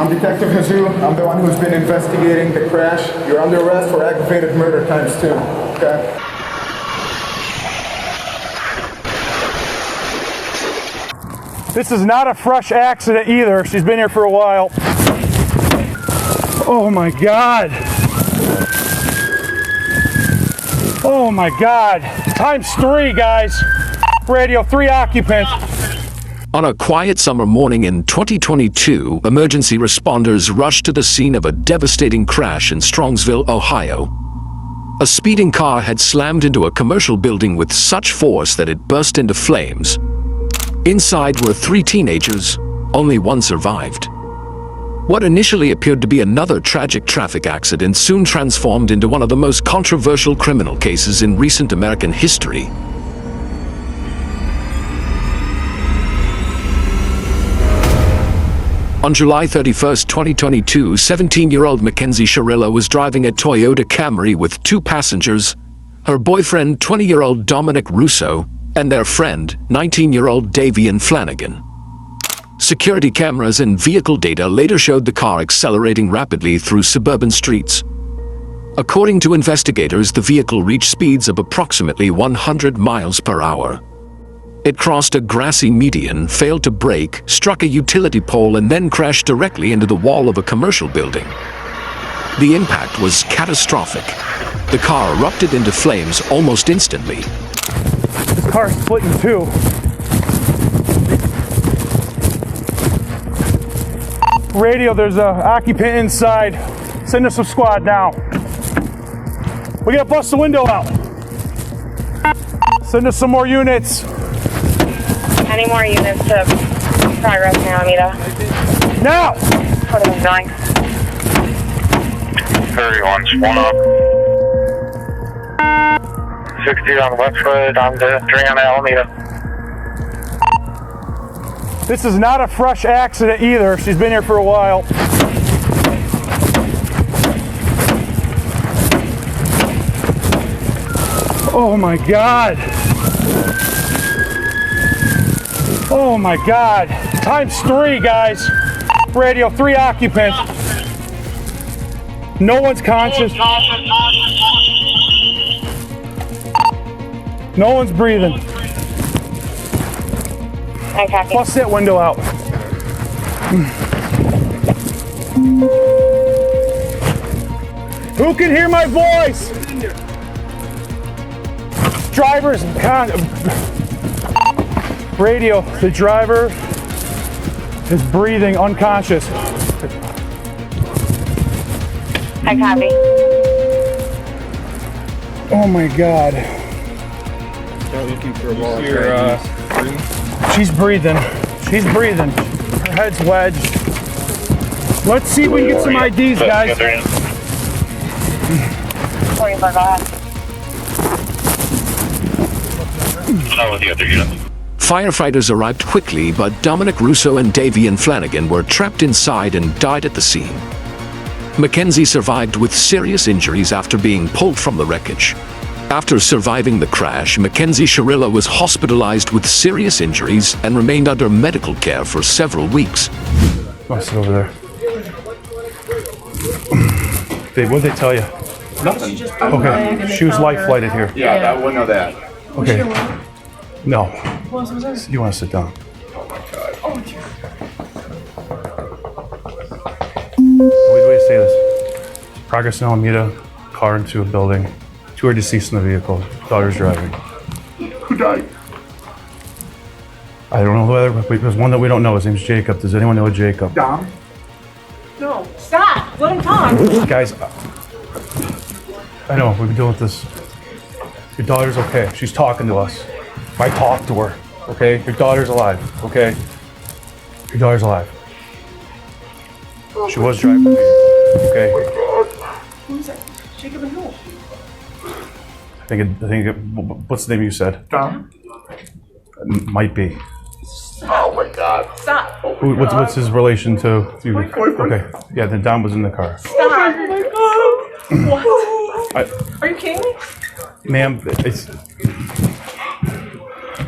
I'm Detective Hazu. I'm the one who's been investigating the crash. You're under arrest for aggravated murder ×2, okay? This is not a fresh accident either. She's been here for a while. Oh my God. Oh my God. ×3, guys. Radio, 3 occupants. On a quiet summer morning in 2022, emergency responders rushed to the scene of a devastating crash in Strongsville, Ohio. A speeding car had slammed into a commercial building with such force that it burst into flames. Inside were 3 teenagers, only one survived. What initially appeared to be another tragic traffic accident soon transformed into one of the most controversial criminal cases in recent American history. On July 31, 2022, 17-year-old Mackenzie Scirillo was driving a Toyota Camry with 2 passengers, her boyfriend, 20-year-old Dominic Russo, and their friend, 19-year-old Davian Flanagan. Security cameras and vehicle data later showed the car accelerating rapidly through suburban streets. According to investigators, the vehicle reached speeds of approximately 100 miles per hour. It crossed a grassy median, failed to brake, struck a utility pole, and then crashed directly into the wall of a commercial building. The impact was catastrophic. The car erupted into flames almost instantly. This car's split in 2. Radio, there's an occupant inside. Send us a squad now. We gotta bust the window out. Send us some more units. Any more units to progress now, Anita? Now! What are we doing? 31's 1 up. 60 on Westwood, I'm the 3 on Alameda. This is not a fresh accident either. She's been here for a while. Oh my God. Oh my God. ×3, guys. Radio, 3 occupants. No one's conscious. No one's breathing. I copy. Bust that window out. Who can hear my voice? Driver's radio. The driver is breathing, unconscious. I copy. Oh my God. She's breathing. She's breathing. Her head's wedged. Let's see if we can get some IDs, guys. 44, go ahead. Firefighters arrived quickly, but Dominic Russo and Davian Flanagan were trapped inside and died at the scene. Mackenzie survived with serious injuries after being pulled from the wreckage. After surviving the crash, Mackenzie Scirillo was hospitalized with serious injuries and remained under medical care for several weeks. I'll sit over there. Babe, what'd they tell you? Nothing. Okay, she was life flighted here. Yeah, I wouldn't know that. Okay. No. You want to sit down? Wait to say this. Progress in Alameda, car into a building. 2 are deceased in the vehicle. Daughter's driving. Who died? I don't know whether, but there's one that we don't know. His name's Jacob. Does anyone know Jacob? Dom? No, stop. Let him talk. Guys, I know, we've been dealing with this. Your daughter's okay. She's talking to us. I talked to her, okay? Your daughter's alive, okay? Your daughter's alive. She was driving the vehicle, okay? Who's that? Jacob and who? What's the name you said? Dom? Might be. Oh my God. Stop. What's his relation to you? My boyfriend. Okay, yeah, then Dom was in the car. Stop. Oh my God. What? Are you kidding me? Ma'am, it's...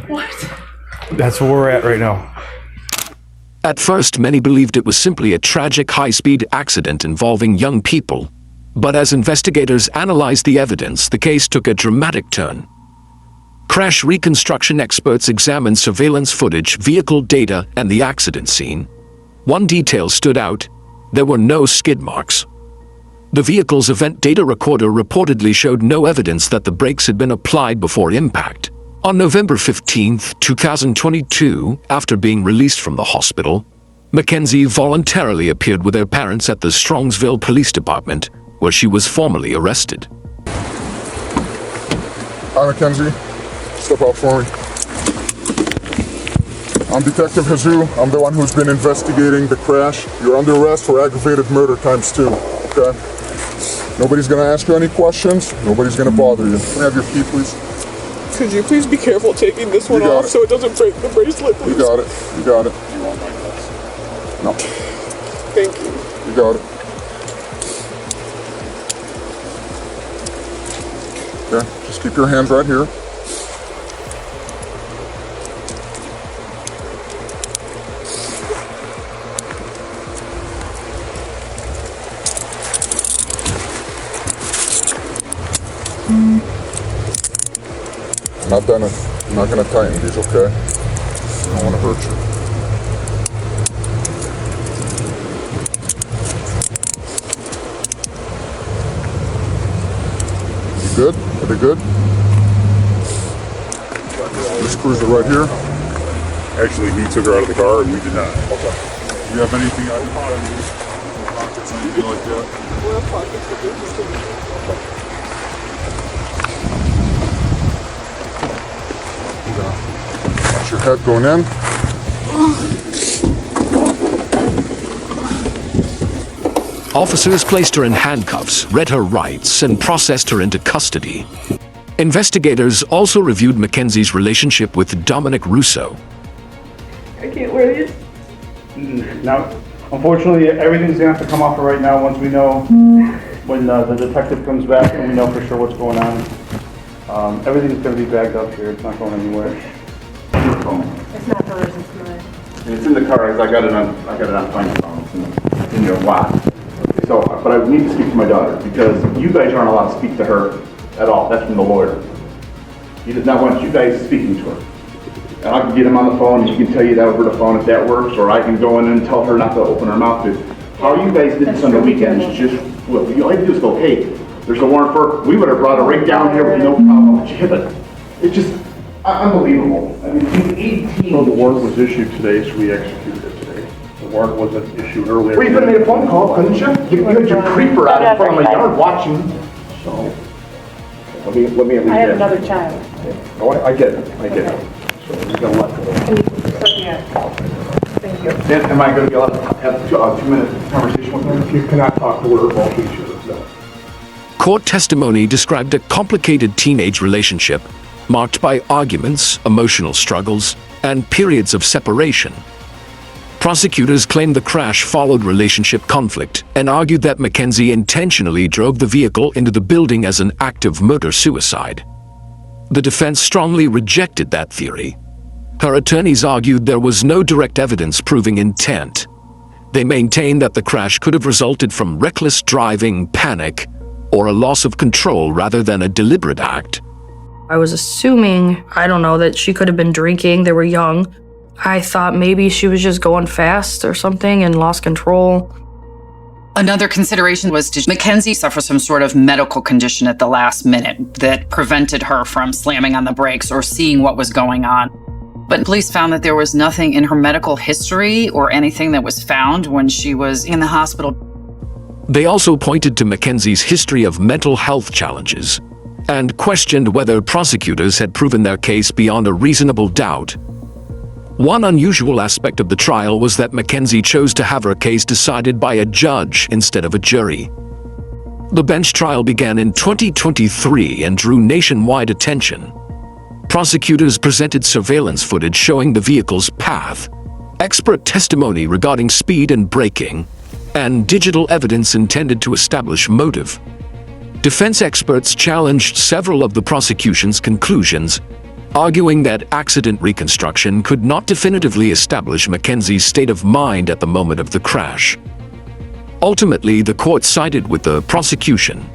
What? That's where we're at right now. At first, many believed it was simply a tragic high-speed accident involving young people. But as investigators analyzed the evidence, the case took a dramatic turn. Crash reconstruction experts examined surveillance footage, vehicle data, and the accident scene. One detail stood out: there were no skid marks. The vehicle's event data recorder reportedly showed no evidence that the brakes had been applied before impact. On November 15, 2022, after being released from the hospital, Mackenzie voluntarily appeared with her parents at the Strongsville Police Department, where she was formally arrested. Hi, Mackenzie. Step out for me. I'm Detective Jesus. I'm the one who's been investigating the crash. You're under arrest for aggravated murder ×2, okay? Nobody's gonna ask you any questions. Nobody's gonna bother you. Can I have your key, please? Could you please be careful taking this one off so it doesn't break the bracelet, please? You got it. You got it. No. Thank you. You got it. Okay, just keep your hands right here. I'm not gonna tighten these, okay? I don't wanna hurt you. You good? Are they good? This screws are right here. Actually, he took her out of the car and we did not. Okay. Do you have anything out of pockets, anything like that? Watch your head going in. Officers placed her in handcuffs, read her rights, and processed her into custody. Investigators also reviewed Mackenzie's relationship with Dominic Russo. I can't wear these. Now, unfortunately, everything's gonna have to come off right now once we know, when the detective comes back and we know for sure what's going on. Everything's gonna be bagged up here, it's not going anywhere. It's not hers, it's mine. And it's in the car, I got it on fine phone. It's in your lap. So, but I need to speak to my daughter, because you guys aren't allowed to speak to her at all, that's from the lawyer. He does not want you guys speaking to her. And I can get him on the phone, and he can tell you that over the phone if that works, or I can go in and tell her not to open her mouth. How you guys did this on the weekends, just, well, you all you do is go, hey, there's a warrant for, we would have brought her right down here with no problem, but you hit it. It's just unbelievable. I mean, he's 18. Well, the warrant was issued today, so we executed it today. The warrant wasn't issued earlier. Well, you could have made a phone call, couldn't you? You had your creeper out in front of my yard watching. So, let me at least I have ask. another child. Oh, I get it, I get it. So we're gonna let her. Can you put Thank you. Then am I gonna be allowed to have a 2-minute conversation with her? You cannot talk to her while she's here, no. Court testimony described a complicated teenage relationship marked by arguments, emotional struggles, and periods of separation. Prosecutors claimed the crash followed relationship conflict and argued that Mackenzie intentionally drove the vehicle into the building as an act of murder-suicide. The defense strongly rejected that theory. Her attorneys argued there was no direct evidence proving intent. They maintained that the crash could have resulted from reckless driving, panic, or a loss of control rather than a deliberate act. I was assuming, I don't know, that she could have been drinking. They were young. I thought maybe she was just going fast or something and lost control. Another consideration was, did Mackenzie suffer some sort of medical condition at the last minute that prevented her from slamming on the brakes or seeing what was going on? But police found that there was nothing in her medical history or anything that was found when she was in the hospital. They also pointed to Mackenzie's history of mental health challenges and questioned whether prosecutors had proven their case beyond a reasonable doubt. One unusual aspect of the trial was that Mackenzie chose to have her case decided by a judge instead of a jury. The bench trial began in 2023 and drew nationwide attention. Prosecutors presented surveillance footage showing the vehicle's path, expert testimony regarding speed and braking, and digital evidence intended to establish motive. Defense experts challenged several of the prosecution's conclusions arguing that accident reconstruction could not definitively establish Mackenzie's state of mind at the moment of the crash. Ultimately, the court sided with the prosecution.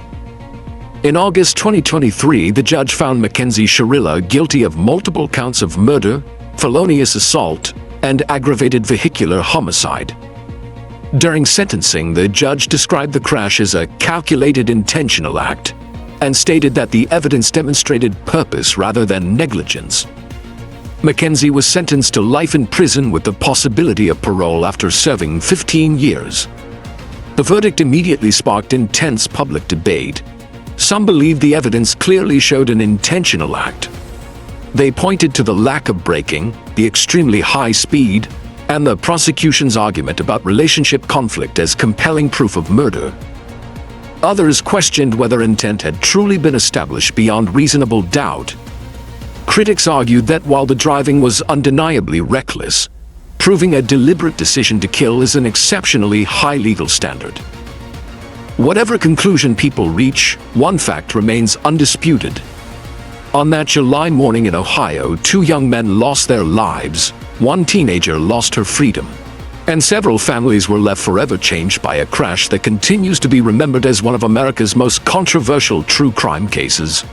In August 2023, the judge found Mackenzie Sharilla guilty of multiple counts of murder, felonious assault, and aggravated vehicular homicide. During sentencing, the judge described the crash as a calculated intentional act and stated that the evidence demonstrated purpose rather than negligence. Mackenzie was sentenced to life in prison with the possibility of parole after serving 15 years. The verdict immediately sparked intense public debate. Some believed the evidence clearly showed an intentional act. They pointed to the lack of braking, the extremely high speed, and the prosecution's argument about relationship conflict as compelling proof of murder. Others questioned whether intent had truly been established beyond reasonable doubt. Critics argued that while the driving was undeniably reckless, proving a deliberate decision to kill is an exceptionally high legal standard. Whatever conclusion people reach, one fact remains undisputed. On that July morning in Ohio, 2 young men lost their lives, 1 teenager lost her freedom, and several families were left forever changed by a crash that continues to be remembered as one of America's most controversial true crime cases.